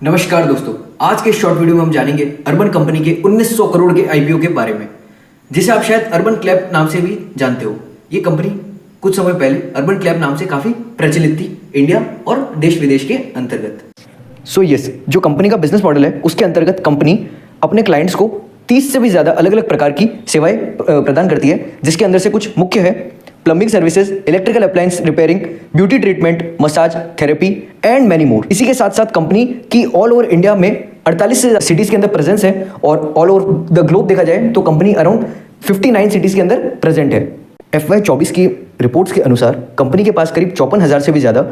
नमस्कार दोस्तों, आज के शॉर्ट वीडियो में हम जानेंगे अर्बन कंपनी के 1900 करोड़ के आईपीओ के बारे में, जिसे आप शायद अर्बन क्लैप नाम से भी जानते हो। ये कंपनी कुछ समय पहले अर्बन क्लैप नाम से काफी प्रचलित थी इंडिया और देश विदेश के अंतर्गत। जो कंपनी का बिजनेस मॉडल है उसके अंतर्गत कंपनी अपने क्लाइंट्स को 30 से भी ज्यादा अलग अलग प्रकार की सेवाएं प्रदान करती है, जिसके अंदर से कुछ मुख्य है plumbing services, electrical appliance repairing, beauty treatment, massage therapy and many more. इसी के साथ साथ कंपनी की ऑल ओवर इंडिया में 48 से सिटीज के अंदर प्रेजेंस है और ऑल ओवर द ग्लोब देखा जाए तो कंपनी अराउंड 59 सिटीज के अंदर प्रेजेंट है। FY 24 की रिपोर्ट्स के अनुसार कंपनी के पास करीब 54,000 से भी ज्यादा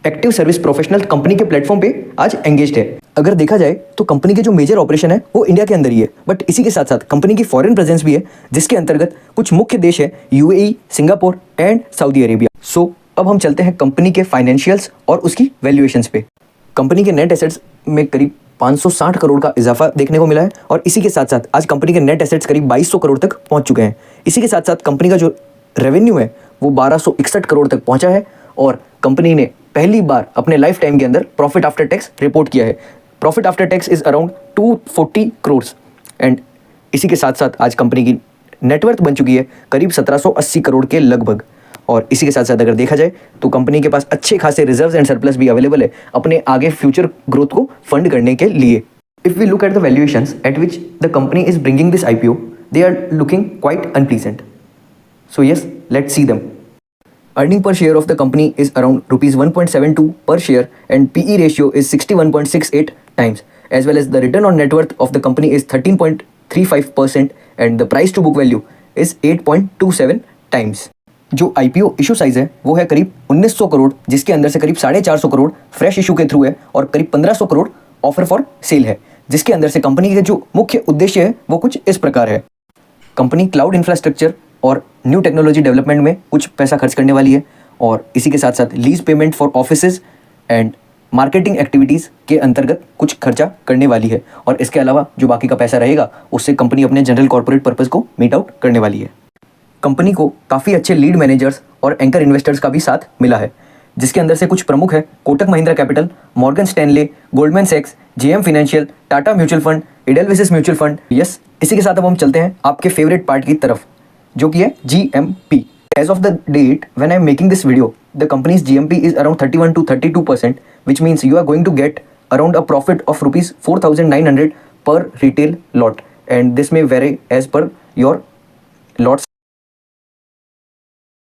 एक्टिव सर्विस प्रोफेशनल कंपनी के प्लेटफॉर्म पे आज एंगेज्ड है। अगर देखा जाए तो कंपनी के जो मेजर ऑपरेशन है वो इंडिया के अंदर ही है, बट इसी के साथ साथ कंपनी की फॉरेन प्रेजेंस भी है, जिसके अंतर्गत कुछ मुख्य देश है UAE, Singapore and Saudi Arabia. अब हम चलते हैं कंपनी के फाइनेंशियल्स और उसकी वैल्यूएशंस पे। कंपनी के नेट एसेट्स में करीब 560 करोड़ का इजाफा देखने को मिला है और इसी के साथ साथ आज कंपनी के नेट एसेट्स करीब 2200 करोड़ तक पहुंच चुके हैं। इसी के साथ साथ कंपनी का जो रेवेन्यू है वो 1261 करोड़ तक पहुंचा है और कंपनी ने पहली बार अपने लाइफ टाइम के अंदर प्रॉफिट आफ्टर टैक्स रिपोर्ट किया है। Profit after tax is around 240 crore and इसी के साथ साथ आज कंपनी की नेटवर्थ बन चुकी है करीब 1780 करोड़ के लगभग। और इसी के साथ साथ अगर देखा जाए तो कंपनी के पास अच्छे खासे रिजर्व्स एंड सरप्लस भी अवेलेबल है अपने आगे फ्यूचर ग्रोथ को फंड करने के लिए। If we look at the valuations at which the company is bringing this IPO, they are looking quite unpleasant. So yes, let's see them. Earning per share of the company is around rupees 1.72 per share and PE ratio is 61.68 times, as well as the return on net worth of the company is 13.35% and the price to book value is 8.27 times. जो IPO issue size है वो है करीब 1900 करोड़, जिसके अंदर से करीब 450 crore fresh issue के थ्रू है और करीब 1500 करोड़ ऑफर फॉर सेल है, जिसके अंदर से कंपनी के जो मुख्य उद्देश्य है वो कुछ इस प्रकार है। कंपनी क्लाउड इंफ्रास्ट्रक्चर और न्यू टेक्नोलॉजी डेवलपमेंट में कुछ पैसा खर्च करने वाली है और इसी के साथ साथ lease payment for offices and marketing activities के अंतर्गत कुछ खर्चा करने वाली है और इसके अलावा जो बाकी का पैसा रहेगा उससे कंपनी अपने जनरल कॉर्पोरेट पर्पस को मीट आउट करने वाली है। कंपनी को काफ़ी अच्छे लीड मैनेजर्स और एंकर इन्वेस्टर्स का भी साथ मिला है, जिसके अंदर से कुछ प्रमुख है Kotak Mahindra capital, Morgan Stanley, Goldman सैक्स, JM financial, Tata mutual fund, Edelweiss mutual fund. Yes, इसी के साथ अब हम चलते हैं आपके फेवरेट पार्ट की तरफ, जो कि है GMP। As of the date when I am making this video, the company's GMP is around 31 to 32%, which means you are going to get around a profit of rupees 4,900 per retail lot, and this may vary as per your lots